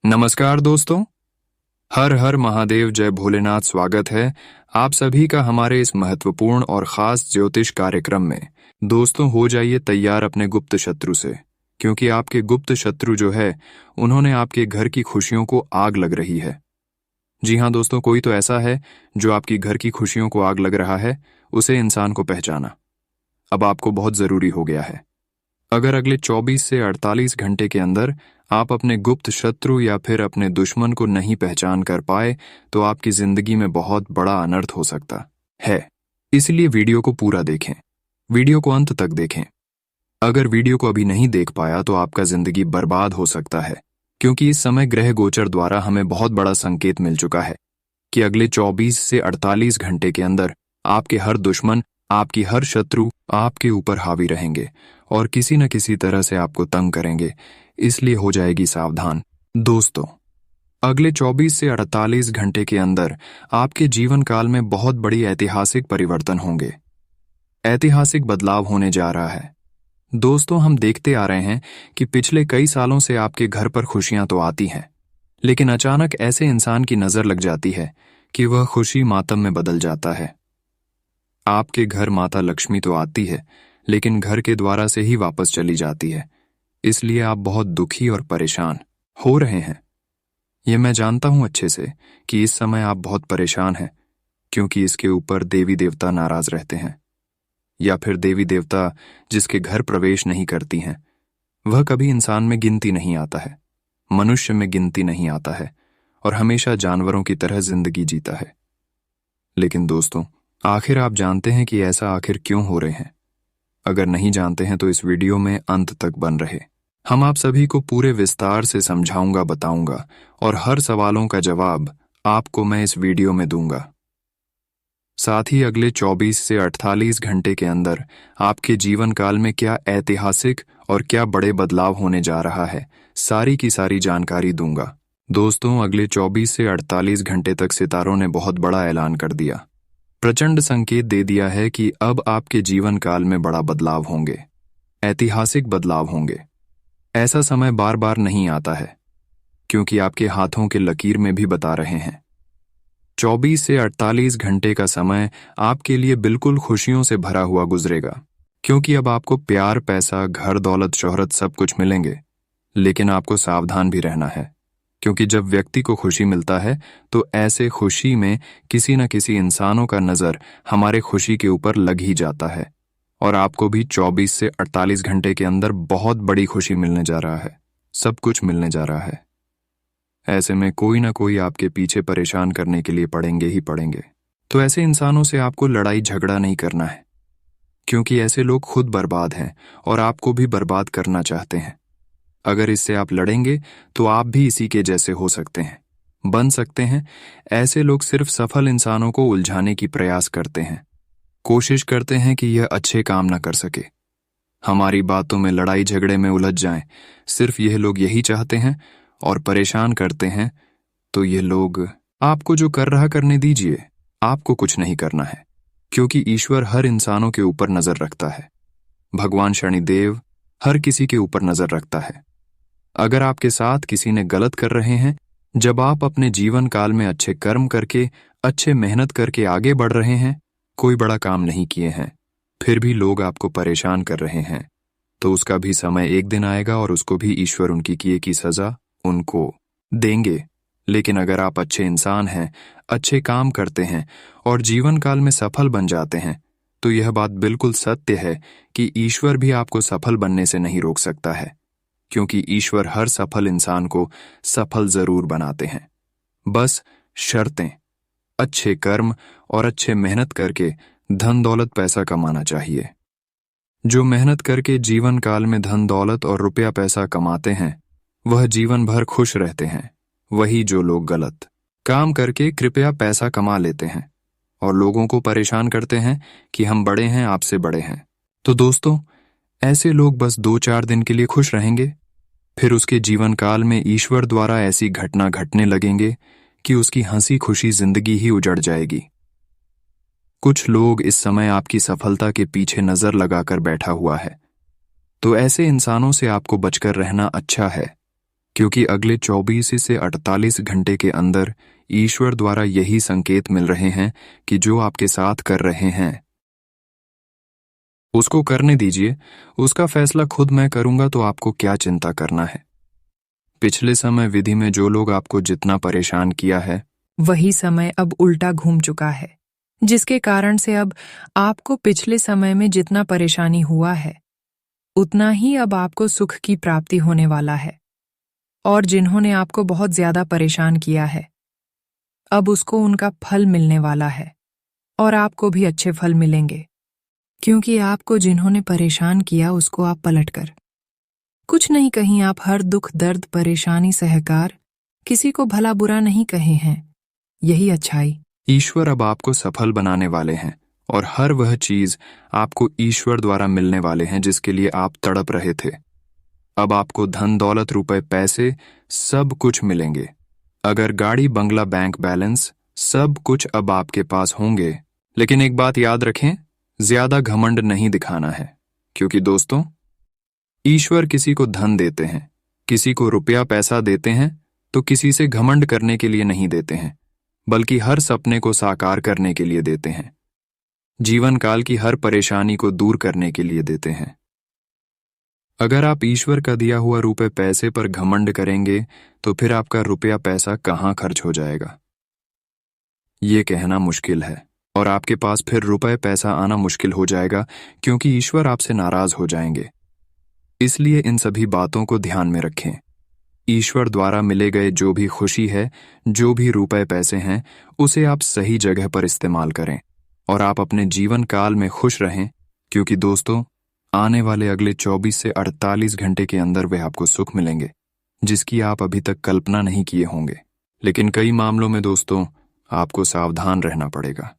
नमस्कार दोस्तों, हर हर महादेव, जय भोलेनाथ। स्वागत है आप सभी का हमारे इस महत्वपूर्ण और खास ज्योतिष कार्यक्रम में। दोस्तों, हो जाइए तैयार अपने गुप्त शत्रु से, क्योंकि आपके गुप्त शत्रु जो है उन्होंने आपके घर की खुशियों को आग लग रही है। जी हाँ दोस्तों, कोई तो ऐसा है जो आपकी घर की खुशियों को आग लग रहा है। उसे इंसान को पहचाना अब आपको बहुत जरूरी हो गया है। अगर अगले 24 से 48 घंटे के अंदर आप अपने गुप्त शत्रु या फिर अपने दुश्मन को नहीं पहचान कर पाए तो आपकी जिंदगी में बहुत बड़ा अनर्थ हो सकता है। इसलिए वीडियो को पूरा देखें, वीडियो को अंत तक देखें। अगर वीडियो को अभी नहीं देख पाया तो आपका जिंदगी बर्बाद हो सकता है, क्योंकि इस समय ग्रह गोचर द्वारा हमें बहुत बड़ा संकेत मिल चुका है कि अगले 24 से 48 घंटे के अंदर आपके हर दुश्मन, आपकी हर शत्रु आपके ऊपर हावी रहेंगे और किसी न किसी तरह से आपको तंग करेंगे। इसलिए हो जाएगी सावधान। दोस्तों, अगले 24 से 48 घंटे के अंदर आपके जीवन काल में बहुत बड़ी ऐतिहासिक परिवर्तन होंगे। ऐतिहासिक बदलाव होने जा रहा है। दोस्तों, हम देखते आ रहे हैं कि पिछले कई सालों से आपके घर पर खुशियां तो आती हैं, लेकिन अचानक ऐसे इंसान की नजर लग जाती है कि वह खुशी मातम में बदल जाता है। आपके घर माता लक्ष्मी तो आती है, लेकिन घर के द्वारा से ही वापस चली जाती है। इसलिए आप बहुत दुखी और परेशान हो रहे हैं। यह मैं जानता हूं अच्छे से कि इस समय आप बहुत परेशान हैं, क्योंकि इसके ऊपर देवी देवता नाराज रहते हैं, या फिर देवी देवता जिसके घर प्रवेश नहीं करती हैं वह कभी इंसान में गिनती नहीं आता है, मनुष्य में गिनती नहीं आता है और हमेशा जानवरों की तरह जिंदगी जीता है। लेकिन दोस्तों, आखिर आप जानते हैं कि ऐसा आखिर क्यों हो रहे हैं? अगर नहीं जानते हैं तो इस वीडियो में अंत तक बन रहे। हम आप सभी को पूरे विस्तार से समझाऊंगा, बताऊंगा और हर सवालों का जवाब आपको मैं इस वीडियो में दूंगा। साथ ही अगले 24 से 48 घंटे के अंदर आपके जीवन काल में क्या ऐतिहासिक और क्या बड़े बदलाव होने जा रहा है, सारी की सारी जानकारी दूंगा। दोस्तों, अगले 24 से 48 घंटे तक सितारों ने बहुत बड़ा ऐलान कर दिया, प्रचंड संकेत दे दिया है कि अब आपके जीवन काल में बड़ा बदलाव होंगे, ऐतिहासिक बदलाव होंगे। ऐसा समय बार बार नहीं आता है, क्योंकि आपके हाथों के लकीर में भी बता रहे हैं। 24 से 48 घंटे का समय आपके लिए बिल्कुल खुशियों से भरा हुआ गुजरेगा, क्योंकि अब आपको प्यार, पैसा, घर, दौलत, शोहरत सब कुछ मिलेंगे। लेकिन आपको सावधान भी रहना है, क्योंकि जब व्यक्ति को खुशी मिलता है तो ऐसे खुशी में किसी न किसी इंसानों का नजर हमारे खुशी के ऊपर लग ही जाता है, और आपको भी 24 से 48 घंटे के अंदर बहुत बड़ी खुशी मिलने जा रहा है, सब कुछ मिलने जा रहा है। ऐसे में कोई ना कोई आपके पीछे परेशान करने के लिए पड़ेंगे ही पड़ेंगे। तो ऐसे इंसानों से आपको लड़ाई झगड़ा नहीं करना है, क्योंकि ऐसे लोग खुद बर्बाद हैं और आपको भी बर्बाद करना चाहते हैं। अगर इससे आप लड़ेंगे तो आप भी इसी के जैसे हो सकते हैं, बन सकते हैं। ऐसे लोग सिर्फ सफल इंसानों को उलझाने की प्रयास करते हैं, कोशिश करते हैं कि यह अच्छे काम न कर सके, हमारी बातों में लड़ाई झगड़े में उलझ जाएं। सिर्फ यह लोग यही चाहते हैं और परेशान करते हैं। तो ये लोग आपको जो कर रहा करने दीजिए, आपको कुछ नहीं करना है, क्योंकि ईश्वर हर इंसानों के ऊपर नजर रखता है। भगवान शनिदेव हर किसी के ऊपर नजर रखता है। अगर आपके साथ किसी ने गलत कर रहे हैं, जब आप अपने जीवन काल में अच्छे कर्म करके, अच्छे मेहनत करके आगे बढ़ रहे हैं, कोई बड़ा काम नहीं किए हैं, फिर भी लोग आपको परेशान कर रहे हैं, तो उसका भी समय एक दिन आएगा और उसको भी ईश्वर उनकी किए की सजा उनको देंगे। लेकिन अगर आप अच्छे इंसान हैं, अच्छे काम करते हैं और जीवन काल में सफल बन जाते हैं, तो यह बात बिल्कुल सत्य है कि ईश्वर भी आपको सफल बनने से नहीं रोक सकता है, क्योंकि ईश्वर हर सफल इंसान को सफल जरूर बनाते हैं। बस शर्तें अच्छे कर्म और अच्छे मेहनत करके धन दौलत पैसा कमाना चाहिए। जो मेहनत करके जीवन काल में धन दौलत और रुपया पैसा कमाते हैं वह जीवन भर खुश रहते हैं। वही जो लोग गलत काम करके कृपया पैसा कमा लेते हैं और लोगों को परेशान करते हैं कि हम बड़े हैं, आपसे बड़े हैं, तो दोस्तों, ऐसे लोग बस 2-4 दिन के लिए खुश रहेंगे, फिर उसके जीवन काल में ईश्वर द्वारा ऐसी घटना घटने लगेंगे कि उसकी हंसी खुशी जिंदगी ही उजड़ जाएगी। कुछ लोग इस समय आपकी सफलता के पीछे नजर लगाकर बैठा हुआ है, तो ऐसे इंसानों से आपको बचकर रहना अच्छा है, क्योंकि अगले 24 से 48 घंटे के अंदर ईश्वर द्वारा यही संकेत मिल रहे हैं कि जो आपके साथ कर रहे हैं उसको करने दीजिए। उसका फैसला खुद मैं करूंगा, तो आपको क्या चिंता करना है। पिछले समय विधि में जो लोग आपको जितना परेशान किया है, वही समय अब उल्टा घूम चुका है, जिसके कारण से अब आपको पिछले समय में जितना परेशानी हुआ है उतना ही अब आपको सुख की प्राप्ति होने वाला है। और जिन्होंने आपको बहुत ज्यादा परेशान किया है, अब उसको उनका फल मिलने वाला है और आपको भी अच्छे फल मिलेंगे, क्योंकि आपको जिन्होंने परेशान किया उसको आप पलटकर कुछ नहीं कहीं आप हर दुख दर्द परेशानी सहकार किसी को भला बुरा नहीं कहे हैं। यही अच्छाई ईश्वर अब आपको सफल बनाने वाले हैं और हर वह चीज आपको ईश्वर द्वारा मिलने वाले हैं जिसके लिए आप तड़प रहे थे। अब आपको धन दौलत रुपए पैसे सब कुछ मिलेंगे। अगर गाड़ी बंगला बैंक बैलेंस सब कुछ अब आपके पास होंगे। लेकिन एक बात याद रखें, ज्यादा घमंड नहीं दिखाना है, क्योंकि दोस्तों ईश्वर किसी को धन देते हैं, किसी को रुपया पैसा देते हैं, तो किसी से घमंड करने के लिए नहीं देते हैं, बल्कि हर सपने को साकार करने के लिए देते हैं, जीवन काल की हर परेशानी को दूर करने के लिए देते हैं। अगर आप ईश्वर का दिया हुआ रुपए पैसे पर घमंड करेंगे तो फिर आपका रुपया पैसा कहाँ खर्च हो जाएगा, ये कहना मुश्किल है। और आपके पास फिर रुपए पैसा आना मुश्किल हो जाएगा, क्योंकि ईश्वर आपसे नाराज हो जाएंगे। इसलिए इन सभी बातों को ध्यान में रखें। ईश्वर द्वारा मिले गए जो भी खुशी है, जो भी रुपए पैसे हैं, उसे आप सही जगह पर इस्तेमाल करें और आप अपने जीवन काल में खुश रहें, क्योंकि दोस्तों आने वाले अगले 24 से 48 घंटे के अंदर वे आपको सुख मिलेंगे जिसकी आप अभी तक कल्पना नहीं किए होंगे। लेकिन कई मामलों में दोस्तों आपको सावधान रहना पड़ेगा।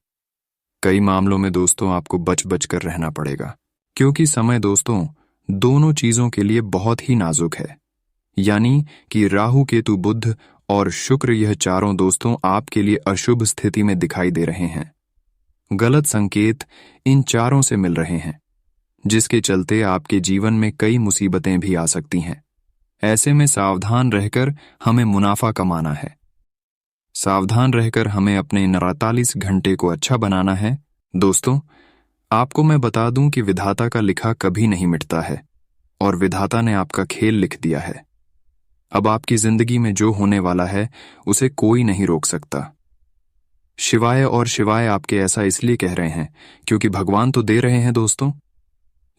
कई मामलों में दोस्तों आपको बच बच कर रहना पड़ेगा, क्योंकि समय दोस्तों दोनों चीजों के लिए बहुत ही नाजुक है। यानी कि राहु केतु बुध और शुक्र, यह चारों दोस्तों आपके लिए अशुभ स्थिति में दिखाई दे रहे हैं। गलत संकेत इन चारों से मिल रहे हैं, जिसके चलते आपके जीवन में कई मुसीबतें भी आ सकती हैं। ऐसे में सावधान रहकर हमें मुनाफा कमाना है। सावधान रहकर हमें अपने 48 घंटे को अच्छा बनाना है। दोस्तों आपको मैं बता दूं कि विधाता का लिखा कभी नहीं मिटता है और विधाता ने आपका खेल लिख दिया है। अब आपकी जिंदगी में जो होने वाला है उसे कोई नहीं रोक सकता। शिवाय और शिवाय आपके ऐसा इसलिए कह रहे हैं क्योंकि भगवान तो दे रहे हैं दोस्तों,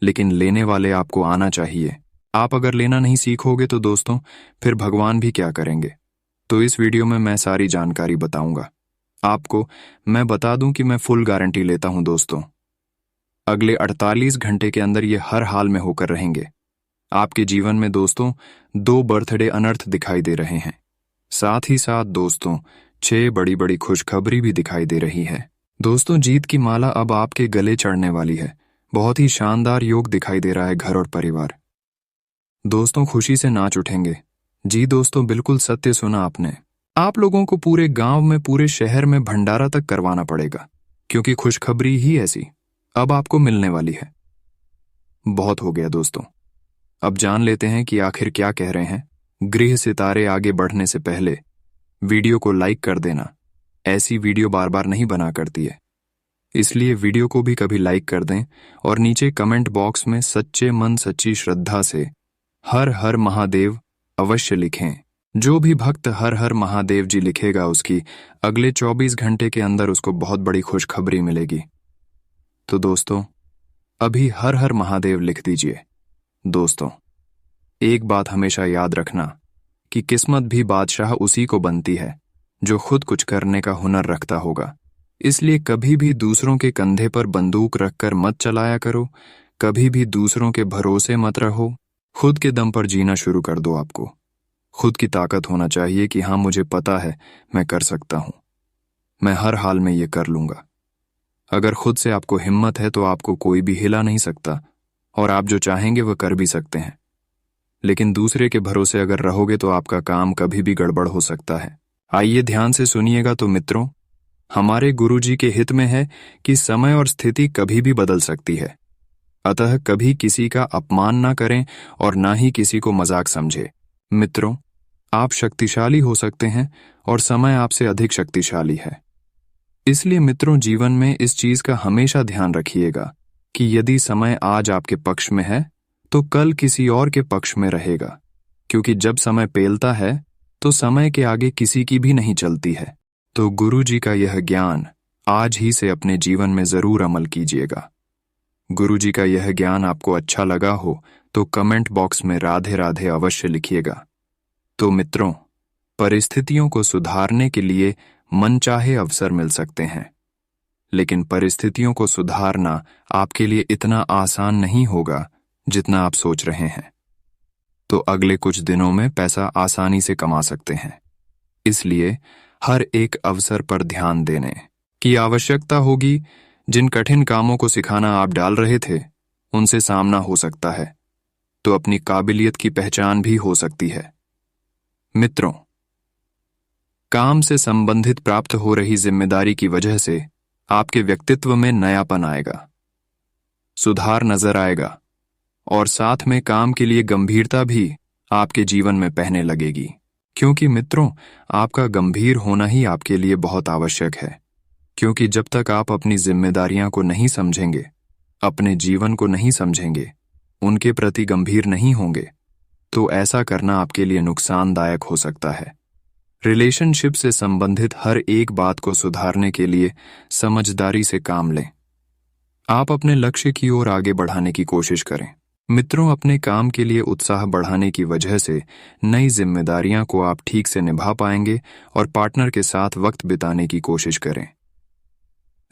लेकिन लेने वाले आपको आना चाहिए। आप अगर लेना नहीं सीखोगे तो दोस्तों फिर भगवान भी क्या करेंगे। तो इस वीडियो में मैं सारी जानकारी बताऊंगा आपको। मैं बता दूं कि मैं फुल गारंटी लेता हूं दोस्तों, अगले 48 घंटे के अंदर ये हर हाल में होकर रहेंगे। आपके जीवन में दोस्तों 2 बर्थडे अनर्थ दिखाई दे रहे हैं। साथ ही साथ दोस्तों 6 बड़ी बड़ी खुशखबरी भी दिखाई दे रही है। दोस्तों जीत की माला अब आपके गले चढ़ने वाली है। बहुत ही शानदार योग दिखाई दे रहा है घर और परिवार। दोस्तों खुशी से नाच उठेंगे। जी दोस्तों बिल्कुल सत्य सुना आपने। आप लोगों को पूरे गांव में पूरे शहर में भंडारा तक करवाना पड़ेगा, क्योंकि खुशखबरी ही ऐसी अब आपको मिलने वाली है। बहुत हो गया दोस्तों, अब जान लेते हैं कि आखिर क्या कह रहे हैं। गृह सितारे आगे बढ़ने से पहले वीडियो को लाइक कर देना। ऐसी वीडियो बार बार नहीं बना करती है, इसलिए वीडियो को भी कभी लाइक कर दें और नीचे कमेंट बॉक्स में सच्चे मन सच्ची श्रद्धा से हर हर महादेव अवश्य लिखें। जो भी भक्त हर हर महादेव जी लिखेगा उसकी अगले 24 घंटे के अंदर उसको बहुत बड़ी खुशखबरी मिलेगी। तो दोस्तों अभी हर हर महादेव लिख दीजिए। दोस्तों एक बात हमेशा याद रखना कि किस्मत भी बादशाह उसी को बनती है जो खुद कुछ करने का हुनर रखता होगा। इसलिए कभी भी दूसरों के कंधे पर बंदूक रखकर मत चलाया करो, कभी भी दूसरों के भरोसे मत रहो। खुद के दम पर जीना शुरू कर दो। आपको खुद की ताकत होना चाहिए कि हाँ मुझे पता है मैं कर सकता हूं, मैं हर हाल में ये कर लूंगा। अगर खुद से आपको हिम्मत है तो आपको कोई भी हिला नहीं सकता और आप जो चाहेंगे वह कर भी सकते हैं। लेकिन दूसरे के भरोसे अगर रहोगे तो आपका काम कभी भी गड़बड़ हो सकता है। आइए ध्यान से सुनिएगा तो मित्रों, हमारे गुरुजी के हित में है कि समय और स्थिति कभी भी बदल सकती है। अतः कभी किसी का अपमान ना करें और ना ही किसी को मजाक समझे। मित्रों आप शक्तिशाली हो सकते हैं और समय आपसे अधिक शक्तिशाली है। इसलिए मित्रों, जीवन में इस चीज का हमेशा ध्यान रखिएगा कि यदि समय आज आपके पक्ष में है तो कल किसी और के पक्ष में रहेगा, क्योंकि जब समय पेलता है तो समय के आगे किसी की भी नहीं चलती है। तो गुरु जी का यह ज्ञान आज ही से अपने जीवन में जरूर अमल कीजिएगा। गुरु जी का यह ज्ञान आपको अच्छा लगा हो तो कमेंट बॉक्स में राधे राधे अवश्य लिखिएगा। तो मित्रों, परिस्थितियों को सुधारने के लिए मनचाहे अवसर मिल सकते हैं, लेकिन परिस्थितियों को सुधारना आपके लिए इतना आसान नहीं होगा जितना आप सोच रहे हैं। तो अगले कुछ दिनों में पैसा आसानी से कमा सकते हैं, इसलिए हर एक अवसर पर ध्यान देने की आवश्यकता होगी। जिन कठिन कामों को सिखाना आप डाल रहे थे उनसे सामना हो सकता है, तो अपनी काबिलियत की पहचान भी हो सकती है। मित्रों, काम से संबंधित प्राप्त हो रही जिम्मेदारी की वजह से आपके व्यक्तित्व में नयापन आएगा, सुधार नजर आएगा और साथ में काम के लिए गंभीरता भी आपके जीवन में बहने लगेगी। क्योंकि मित्रों, आपका गंभीर होना ही आपके लिए बहुत आवश्यक है, क्योंकि जब तक आप अपनी जिम्मेदारियां को नहीं समझेंगे, अपने जीवन को नहीं समझेंगे, उनके प्रति गंभीर नहीं होंगे, तो ऐसा करना आपके लिए नुकसानदायक हो सकता है। रिलेशनशिप से संबंधित हर एक बात को सुधारने के लिए समझदारी से काम लें। आप अपने लक्ष्य की ओर आगे बढ़ाने की कोशिश करें। मित्रों, अपने काम के लिए उत्साह बढ़ाने की वजह से नई जिम्मेदारियां को आप ठीक से निभा पाएंगे और पार्टनर के साथ वक्त बिताने की कोशिश करें।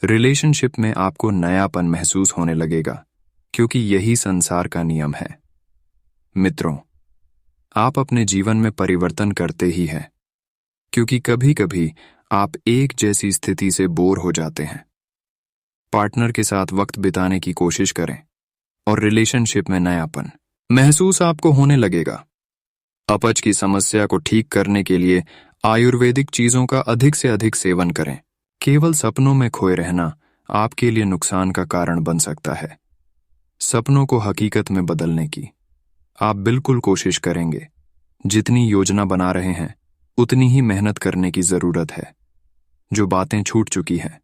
रिलेशनशिप में आपको नयापन महसूस होने लगेगा, क्योंकि यही संसार का नियम है। मित्रों, आप अपने जीवन में परिवर्तन करते ही हैं, क्योंकि कभी कभी आप एक जैसी स्थिति से बोर हो जाते हैं। पार्टनर के साथ वक्त बिताने की कोशिश करें और रिलेशनशिप में नयापन महसूस आपको होने लगेगा। अपच की समस्या को ठीक करने के लिए आयुर्वेदिक चीजों का अधिक से अधिक सेवन करें। केवल सपनों में खोए रहना आपके लिए नुकसान का कारण बन सकता है। सपनों को हकीकत में बदलने की आप बिल्कुल कोशिश करेंगे। जितनी योजना बना रहे हैं उतनी ही मेहनत करने की जरूरत है। जो बातें छूट चुकी हैं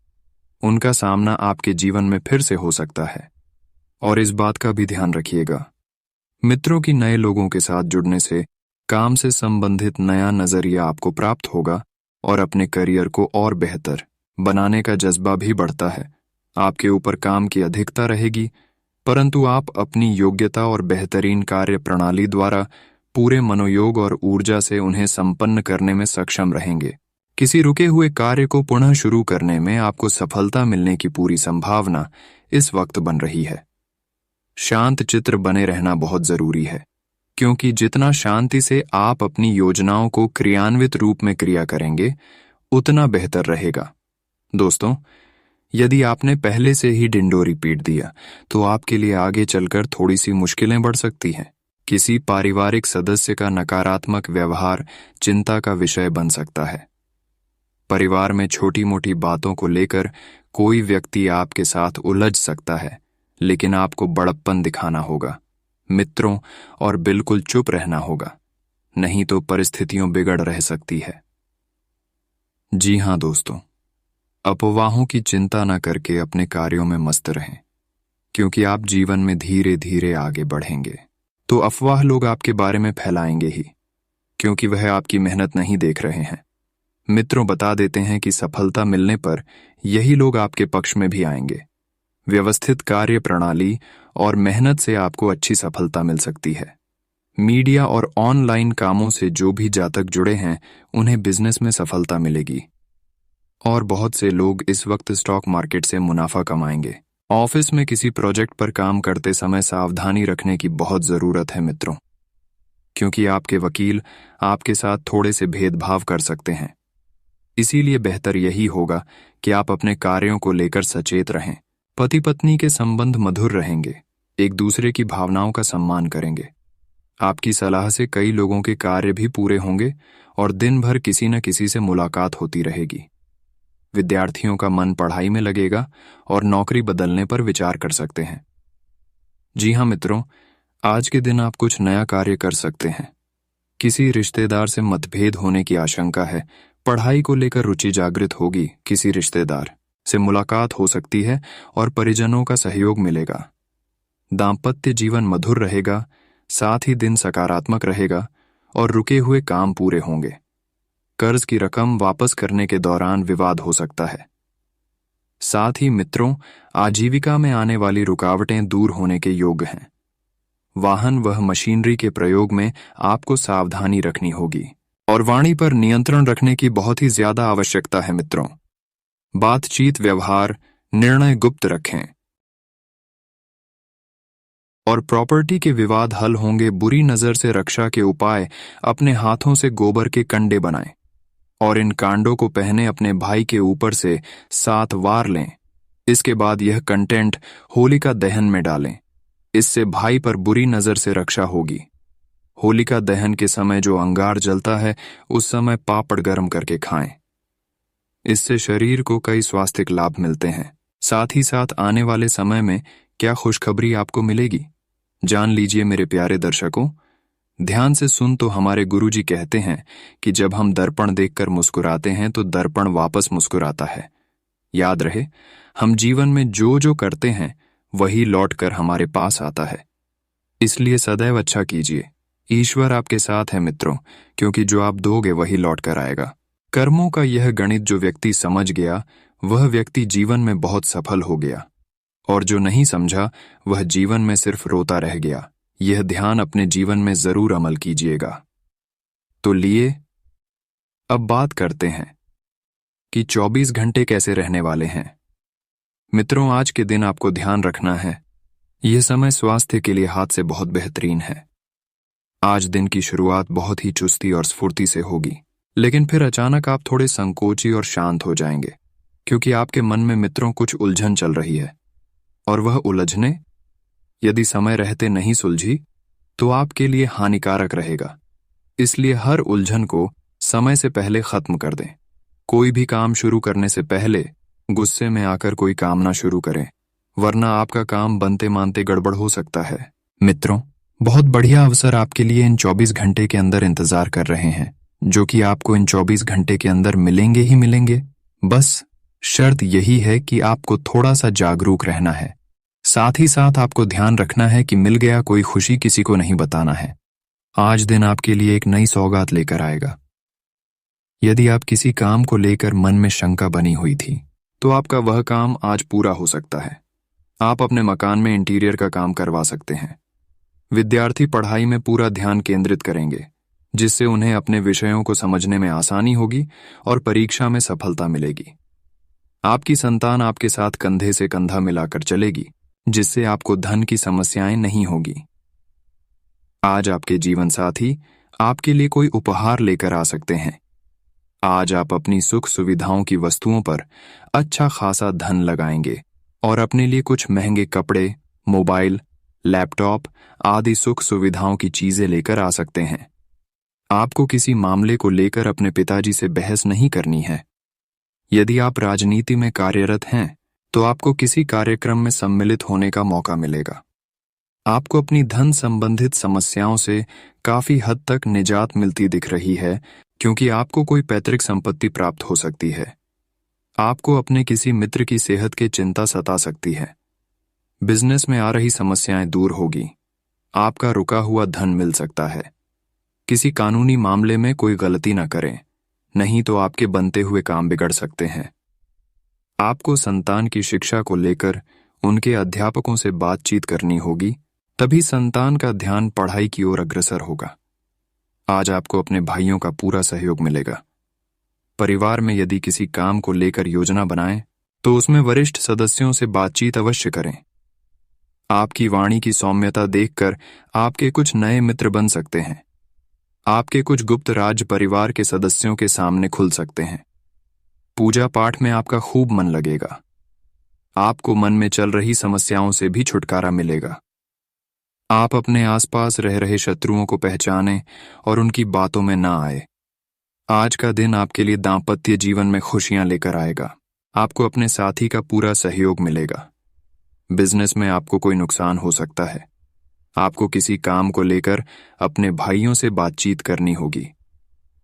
उनका सामना आपके जीवन में फिर से हो सकता है, और इस बात का भी ध्यान रखिएगा। मित्रों की नए लोगों के साथ जुड़ने से काम से संबंधित नया नजरिया आपको प्राप्त होगा और अपने करियर को और बेहतर बनाने का जज्बा भी बढ़ता है। आपके ऊपर काम की अधिकता रहेगी, परंतु आप अपनी योग्यता और बेहतरीन कार्य प्रणाली द्वारा पूरे मनोयोग और ऊर्जा से उन्हें संपन्न करने में सक्षम रहेंगे। किसी रुके हुए कार्य को पुनः शुरू करने में आपको सफलता मिलने की पूरी संभावना इस वक्त बन रही है। शांत चित्र बने रहना बहुत जरूरी है, क्योंकि जितना शांति से आप अपनी योजनाओं को क्रियान्वित रूप में क्रिया करेंगे उतना बेहतर रहेगा। दोस्तों, यदि आपने पहले से ही डिंडोरी पीट दिया तो आपके लिए आगे चलकर थोड़ी सी मुश्किलें बढ़ सकती हैं। किसी पारिवारिक सदस्य का नकारात्मक व्यवहार चिंता का विषय बन सकता है। परिवार में छोटी मोटी बातों को लेकर कोई व्यक्ति आपके साथ उलझ सकता है, लेकिन आपको बड़प्पन दिखाना होगा मित्रों, और बिल्कुल चुप रहना होगा, नहीं तो परिस्थितियां बिगड़ रह सकती है। जी हाँ दोस्तों, अफवाहों की चिंता न करके अपने कार्यों में मस्त रहें, क्योंकि आप जीवन में धीरे धीरे आगे बढ़ेंगे। तो अफवाह लोग आपके बारे में फैलाएंगे ही, क्योंकि वह आपकी मेहनत नहीं देख रहे हैं। मित्रों, बता देते हैं कि सफलता मिलने पर यही लोग आपके पक्ष में भी आएंगे। व्यवस्थित कार्य प्रणाली और मेहनत से आपको अच्छी सफलता मिल सकती है। मीडिया और ऑनलाइन कामों से जो भी जातक जुड़े हैं उन्हें बिजनेस में सफलता मिलेगी, और बहुत से लोग इस वक्त स्टॉक मार्केट से मुनाफा कमाएंगे। ऑफिस में किसी प्रोजेक्ट पर काम करते समय सावधानी रखने की बहुत जरूरत है मित्रों, क्योंकि आपके वकील आपके साथ थोड़े से भेदभाव कर सकते हैं। इसीलिए बेहतर यही होगा कि आप अपने कार्यों को लेकर सचेत रहें। पति पत्नी के संबंध मधुर रहेंगे, एक दूसरे की भावनाओं का सम्मान करेंगे। आपकी सलाह से कई लोगों के कार्य भी पूरे होंगे और दिन भर किसी न किसी से मुलाकात होती रहेगी। विद्यार्थियों का मन पढ़ाई में लगेगा और नौकरी बदलने पर विचार कर सकते हैं। जी हाँ मित्रों, आज के दिन आप कुछ नया कार्य कर सकते हैं। किसी रिश्तेदार से मतभेद होने की आशंका है। पढ़ाई को लेकर रुचि जागृत होगी, किसी रिश्तेदार से मुलाकात हो सकती है और परिजनों का सहयोग मिलेगा। दाम्पत्य जीवन मधुर रहेगा, साथ ही दिन सकारात्मक रहेगा और रुके हुए काम पूरे होंगे। कर्ज की रकम वापस करने के दौरान विवाद हो सकता है। साथ ही मित्रों, आजीविका में आने वाली रुकावटें दूर होने के योग हैं। वाहन व मशीनरी के प्रयोग में आपको सावधानी रखनी होगी और वाणी पर नियंत्रण रखने की बहुत ही ज्यादा आवश्यकता है मित्रों। बातचीत, व्यवहार, निर्णय गुप्त रखें और प्रॉपर्टी के विवाद हल होंगे। बुरी नजर से रक्षा के उपाय, अपने हाथों से गोबर के कंडे बनाएं और इन कांडों को पहने अपने भाई के ऊपर से 7 वार लें। इसके बाद यह कंटेंट होलिका दहन में डालें। इससे भाई पर बुरी नजर से रक्षा होगी। होलिका दहन के समय जो अंगार जलता है, उस समय पापड़ गर्म करके खाएं। इससे शरीर को कई स्वास्थ्य लाभ मिलते हैं। साथ ही साथ आने वाले समय में क्या खुशखबरी आपको मिलेगी, जान लीजिए मेरे प्यारे दर्शकों। ध्यान से सुन तो हमारे गुरुजी कहते हैं कि जब हम दर्पण देखकर मुस्कुराते हैं तो दर्पण वापस मुस्कुराता है। याद रहे, हम जीवन में जो जो करते हैं वही लौटकर हमारे पास आता है। इसलिए सदैव अच्छा कीजिए। ईश्वर आपके साथ है मित्रों, क्योंकि जो आप दोगे वही लौटकर आएगा। कर्मों का यह गणित जो व्यक्ति समझ गया, वह व्यक्ति जीवन में बहुत सफल हो गया, और जो नहीं समझा वह जीवन में सिर्फ रोता रह गया। यह ध्यान अपने जीवन में जरूर अमल कीजिएगा। तो लिए अब बात करते हैं कि 24 घंटे कैसे रहने वाले हैं। मित्रों, आज के दिन आपको ध्यान रखना है, यह समय स्वास्थ्य के लिए हाथ से बहुत बेहतरीन है। आज दिन की शुरुआत बहुत ही चुस्ती और स्फूर्ति से होगी, लेकिन फिर अचानक आप थोड़े संकोची और शांत हो जाएंगे, क्योंकि आपके मन में मित्रों कुछ उलझन चल रही है, और वह उलझने यदि समय रहते नहीं सुलझी तो आपके लिए हानिकारक रहेगा। इसलिए हर उलझन को समय से पहले खत्म कर दें। कोई भी काम शुरू करने से पहले गुस्से में आकर कोई काम ना शुरू करें, वरना आपका काम बनते मानते गड़बड़ हो सकता है। मित्रों, बहुत बढ़िया अवसर आपके लिए इन 24 घंटे के अंदर इंतजार कर रहे हैं, जो कि आपको इन 24 घंटे के अंदर मिलेंगे ही मिलेंगे। बस शर्त यही है कि आपको थोड़ा सा जागरूक रहना है। साथ ही साथ आपको ध्यान रखना है कि मिल गया कोई खुशी किसी को नहीं बताना है। आज दिन आपके लिए एक नई सौगात लेकर आएगा। यदि आप किसी काम को लेकर मन में शंका बनी हुई थी, तो आपका वह काम आज पूरा हो सकता है। आप अपने मकान में इंटीरियर का काम करवा सकते हैं। विद्यार्थी पढ़ाई में पूरा ध्यान केंद्रित करेंगे, जिससे उन्हें अपने विषयों को समझने में आसानी होगी और परीक्षा में सफलता मिलेगी। आपकी संतान आपके साथ कंधे से कंधा मिलाकर चलेगी, जिससे आपको धन की समस्याएं नहीं होगी। आज आपके जीवन साथी आपके लिए कोई उपहार लेकर आ सकते हैं। आज आप अपनी सुख सुविधाओं की वस्तुओं पर अच्छा खासा धन लगाएंगे और अपने लिए कुछ महंगे कपड़े, मोबाइल, लैपटॉप आदि सुख सुविधाओं की चीजें लेकर आ सकते हैं। आपको किसी मामले को लेकर अपने पिताजी से बहस नहीं करनी है। यदि आप राजनीति में कार्यरत हैं, तो आपको किसी कार्यक्रम में सम्मिलित होने का मौका मिलेगा। आपको अपनी धन संबंधित समस्याओं से काफी हद तक निजात मिलती दिख रही है, क्योंकि आपको कोई पैतृक संपत्ति प्राप्त हो सकती है। आपको अपने किसी मित्र की सेहत की चिंता सता सकती है। बिजनेस में आ रही समस्याएं दूर होगी। आपका रुका हुआ धन मिल सकता है। किसी कानूनी मामले में कोई गलती न करें, नहीं तो आपके बनते हुए काम बिगड़ सकते हैं। आपको संतान की शिक्षा को लेकर उनके अध्यापकों से बातचीत करनी होगी, तभी संतान का ध्यान पढ़ाई की ओर अग्रसर होगा। आज आपको अपने भाइयों का पूरा सहयोग मिलेगा। परिवार में यदि किसी काम को लेकर योजना बनाएं, तो उसमें वरिष्ठ सदस्यों से बातचीत अवश्य करें। आपकी वाणी की सौम्यता देखकर आपके कुछ नए मित्र बन सकते हैं। आपके कुछ गुप्त राज परिवार के सदस्यों के सामने खुल सकते हैं। पूजा पाठ में आपका खूब मन लगेगा। आपको मन में चल रही समस्याओं से भी छुटकारा मिलेगा। आप अपने आसपास रह रहे शत्रुओं को पहचानें और उनकी बातों में ना आए। आज का दिन आपके लिए दाम्पत्य जीवन में खुशियां लेकर आएगा। आपको अपने साथी का पूरा सहयोग मिलेगा। बिजनेस में आपको कोई नुकसान हो सकता है। आपको किसी काम को लेकर अपने भाइयों से बातचीत करनी होगी।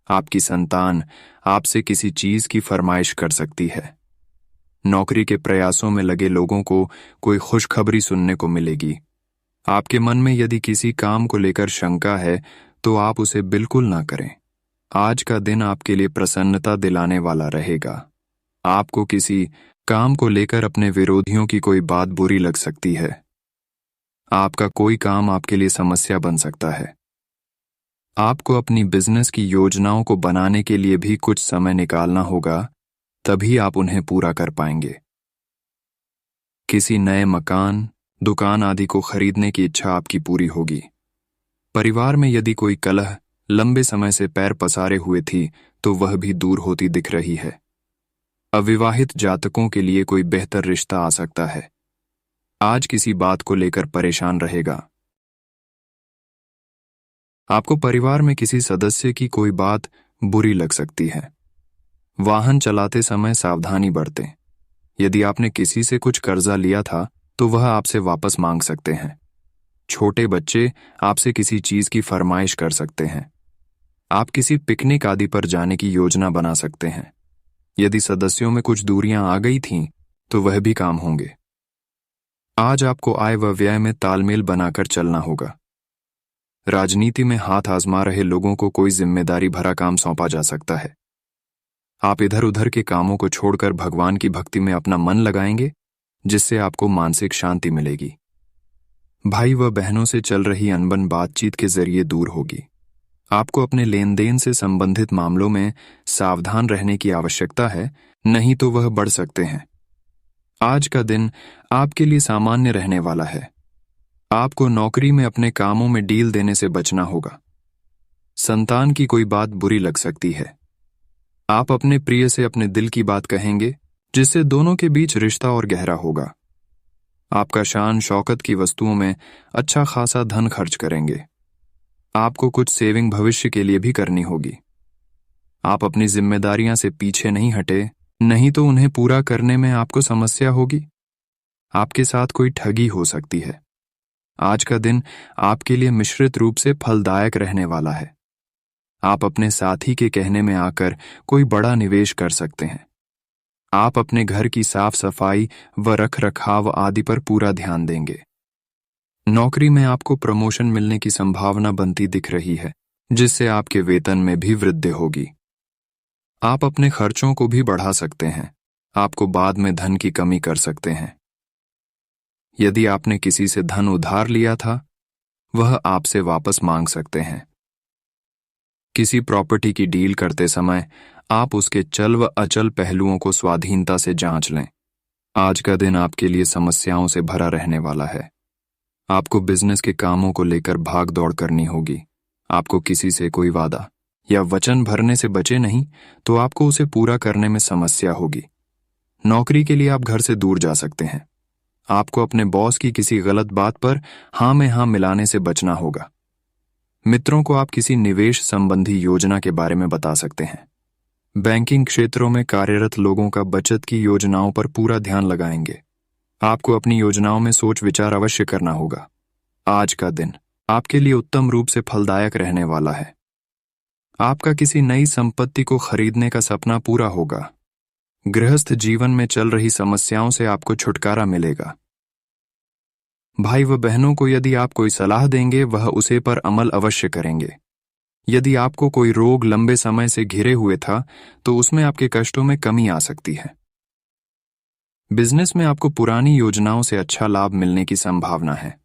आपकी संतान आपसे किसी चीज की फरमाइश कर सकती है। नौकरी के प्रयासों में लगे लोगों को कोई खुशखबरी सुनने को मिलेगी। आपके मन में यदि किसी काम को लेकर शंका है तो आप उसे बिल्कुल ना करें। आज का दिन आपके लिए प्रसन्नता दिलाने वाला रहेगा। आपको किसी काम को लेकर अपने विरोधियों की कोई बात बुरी लग सकती है। आपका कोई काम आपके लिए समस्या बन सकता है। आपको अपनी बिजनेस की योजनाओं को बनाने के लिए भी कुछ समय निकालना होगा, तभी आप उन्हें पूरा कर पाएंगे। किसी नए मकान, दुकान आदि को खरीदने की इच्छा आपकी पूरी होगी। परिवार में यदि कोई कलह लंबे समय से पैर पसारे हुए थी तो वह भी दूर होती दिख रही है। अविवाहित जातकों के लिए कोई बेहतर रिश्ता आ सकता है। आज किसी बात को लेकर परेशान रहेगा। आपको परिवार में किसी सदस्य की कोई बात बुरी लग सकती है। वाहन चलाते समय सावधानी बरतें। यदि आपने किसी से कुछ कर्जा लिया था तो वह आपसे वापस मांग सकते हैं। छोटे बच्चे आपसे किसी चीज की फरमाइश कर सकते हैं। आप किसी पिकनिक आदि पर जाने की योजना बना सकते हैं। यदि सदस्यों में कुछ दूरियां आ गई थीं तो वह भी काम होंगे। आज आपको आय व व्यय में तालमेल बनाकर चलना होगा। राजनीति में हाथ आजमा रहे लोगों को कोई जिम्मेदारी भरा काम सौंपा जा सकता है। आप इधर उधर के कामों को छोड़कर भगवान की भक्ति में अपना मन लगाएंगे, जिससे आपको मानसिक शांति मिलेगी। भाई व बहनों से चल रही अनबन बातचीत के जरिए दूर होगी। आपको अपने लेन देन से संबंधित मामलों में सावधान रहने की आवश्यकता है, नहीं तो वह बढ़ सकते हैं। आज का दिन आपके लिए सामान्य रहने वाला है। आपको नौकरी में अपने कामों में डील देने से बचना होगा। संतान की कोई बात बुरी लग सकती है। आप अपने प्रिय से अपने दिल की बात कहेंगे, जिससे दोनों के बीच रिश्ता और गहरा होगा। आपका शान शौकत की वस्तुओं में अच्छा खासा धन खर्च करेंगे। आपको कुछ सेविंग भविष्य के लिए भी करनी होगी। आप अपनी जिम्मेदारियां से पीछे नहीं हटे, नहीं तो उन्हें पूरा करने में आपको समस्या होगी। आपके साथ कोई ठगी हो सकती है। आज का दिन आपके लिए मिश्रित रूप से फलदायक रहने वाला है। आप अपने साथी के कहने में आकर कोई बड़ा निवेश कर सकते हैं। आप अपने घर की साफ सफाई व रख रखाव आदि पर पूरा ध्यान देंगे। नौकरी में आपको प्रमोशन मिलने की संभावना बनती दिख रही है, जिससे आपके वेतन में भी वृद्धि होगी। आप अपने खर्चों को भी बढ़ा सकते हैं। आपको बाद में धन की कमी कर सकते हैं। यदि आपने किसी से धन उधार लिया था, वह आपसे वापस मांग सकते हैं। किसी प्रॉपर्टी की डील करते समय आप उसके चल व अचल पहलुओं को स्वाधीनता से जांच लें। आज का दिन आपके लिए समस्याओं से भरा रहने वाला है। आपको बिजनेस के कामों को लेकर भाग दौड़ करनी होगी। आपको किसी से कोई वादा या वचन भरने से बचे नहीं तो आपको उसे पूरा करने में समस्या होगी। नौकरी के लिए आप घर से दूर जा सकते हैं। आपको अपने बॉस की किसी गलत बात पर हाँ में हाँ मिलाने से बचना होगा। मित्रों को आप किसी निवेश संबंधी योजना के बारे में बता सकते हैं। बैंकिंग क्षेत्रों में कार्यरत लोगों का बचत की योजनाओं पर पूरा ध्यान लगाएंगे। आपको अपनी योजनाओं में सोच विचार अवश्य करना होगा। आज का दिन आपके लिए उत्तम रूप से फलदायक रहने वाला है। आपका किसी नई संपत्ति को खरीदने का सपना पूरा होगा। गृहस्थ जीवन में चल रही समस्याओं से आपको छुटकारा मिलेगा। भाई व बहनों को यदि आप कोई सलाह देंगे, वह उसे पर अमल अवश्य करेंगे। यदि आपको कोई रोग लंबे समय से घिरे हुए था तो उसमें आपके कष्टों में कमी आ सकती है। बिजनेस में आपको पुरानी योजनाओं से अच्छा लाभ मिलने की संभावना है।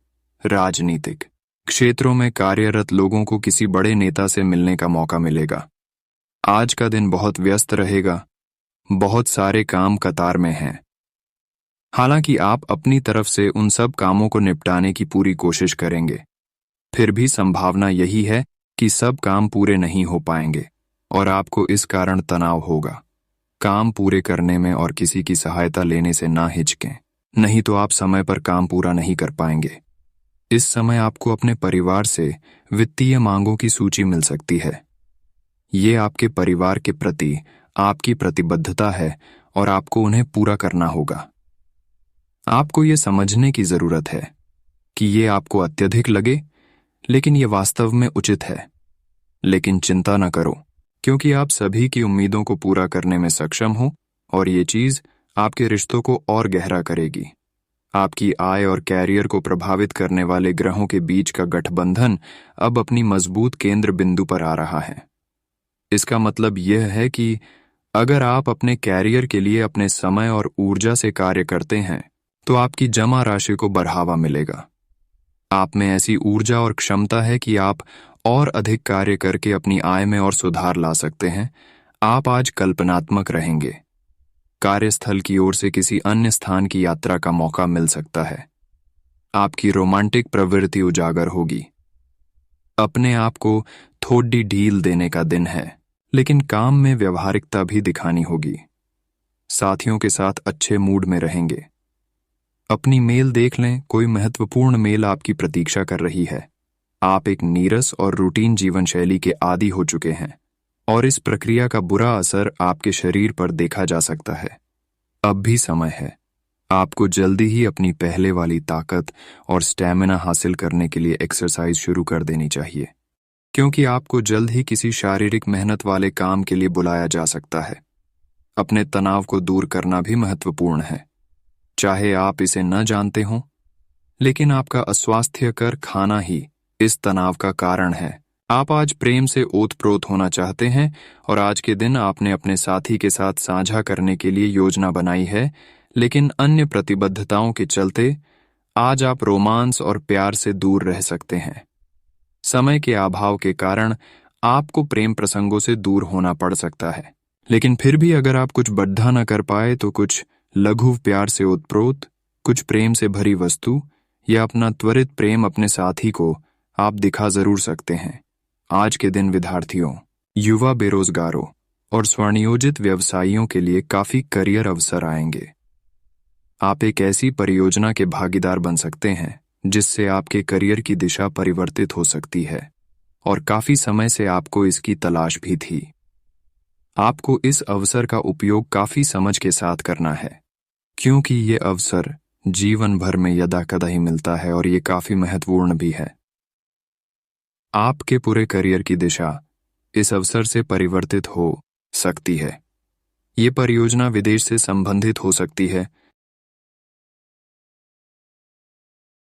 राजनीतिक क्षेत्रों में कार्यरत लोगों को किसी बड़े नेता से मिलने का मौका मिलेगा। आज का दिन बहुत व्यस्त रहेगा। बहुत सारे काम कतार में हैं। हालांकि आप अपनी तरफ से उन सब कामों को निपटाने की पूरी कोशिश करेंगे, फिर भी संभावना यही है कि सब काम पूरे नहीं हो पाएंगे और आपको इस कारण तनाव होगा। काम पूरे करने में और किसी की सहायता लेने से ना हिचकें, नहीं तो आप समय पर काम पूरा नहीं कर पाएंगे। इस समय आपको अपने परिवार से वित्तीय मांगों की सूची मिल सकती है। ये आपके परिवार के प्रति आपकी प्रतिबद्धता है और आपको उन्हें पूरा करना होगा। आपको ये समझने की जरूरत है कि ये आपको अत्यधिक लगे, लेकिन ये वास्तव में उचित है। लेकिन चिंता न करो, क्योंकि आप सभी की उम्मीदों को पूरा करने में सक्षम हो और ये चीज आपके रिश्तों को और गहरा करेगी। आपकी आय और कैरियर को प्रभावित करने वाले ग्रहों के बीच का गठबंधन अब अपनी मजबूत केंद्र बिंदु पर आ रहा है। इसका मतलब यह है कि अगर आप अपने कैरियर के लिए अपने समय और ऊर्जा से कार्य करते हैं, तो आपकी जमा राशि को बढ़ावा मिलेगा। आप में ऐसी ऊर्जा और क्षमता है कि आप और अधिक कार्य करके अपनी आय में और सुधार ला सकते हैं। आप आज कल्पनात्मक रहेंगे। कार्यस्थल की ओर से किसी अन्य स्थान की यात्रा का मौका मिल सकता है। आपकी रोमांटिक प्रवृत्ति उजागर होगी। अपने आप को थोड़ी ढील देने का दिन है, लेकिन काम में व्यवहारिकता भी दिखानी होगी। साथियों के साथ अच्छे मूड में रहेंगे। अपनी मेल देख लें, कोई महत्वपूर्ण मेल आपकी प्रतीक्षा कर रही है। आप एक नीरस और रूटीन जीवन शैली के आदी हो चुके हैं और इस प्रक्रिया का बुरा असर आपके शरीर पर देखा जा सकता है। अब भी समय है। आपको जल्दी ही अपनी पहले वाली ताकत और स्टैमिना हासिल करने के लिए एक्सरसाइज शुरू कर देनी चाहिए, क्योंकि आपको जल्द ही किसी शारीरिक मेहनत वाले काम के लिए बुलाया जा सकता है। अपने तनाव को दूर करना भी महत्वपूर्ण है, चाहे आप इसे न जानते हों, लेकिन आपका अस्वास्थ्यकर खाना ही इस तनाव का कारण है। आप आज प्रेम से ओतप्रोत होना चाहते हैं और आज के दिन आपने अपने साथी के साथ साझा करने के लिए योजना बनाई है, लेकिन अन्य प्रतिबद्धताओं के चलते आज आप रोमांस और प्यार से दूर रह सकते हैं। समय के अभाव के कारण आपको प्रेम प्रसंगों से दूर होना पड़ सकता है, लेकिन फिर भी अगर आप कुछ बड्ढा न कर पाए तो कुछ लघु प्यार से ओतप्रोत, कुछ प्रेम से भरी वस्तु या अपना त्वरित प्रेम अपने साथी को आप दिखा जरूर सकते हैं। आज के दिन विद्यार्थियों, युवा बेरोजगारों और स्वर्णयोजित व्यवसायियों के लिए काफी करियर अवसर आएंगे। आप एक ऐसी परियोजना के भागीदार बन सकते हैं जिससे आपके करियर की दिशा परिवर्तित हो सकती है और काफी समय से आपको इसकी तलाश भी थी। आपको इस अवसर का उपयोग काफी समझ के साथ करना है, क्योंकि ये अवसर जीवन भर में यदाकदा ही मिलता है और ये काफी महत्वपूर्ण भी है। आपके पूरे करियर की दिशा इस अवसर से परिवर्तित हो सकती है। ये परियोजना विदेश से संबंधित हो सकती है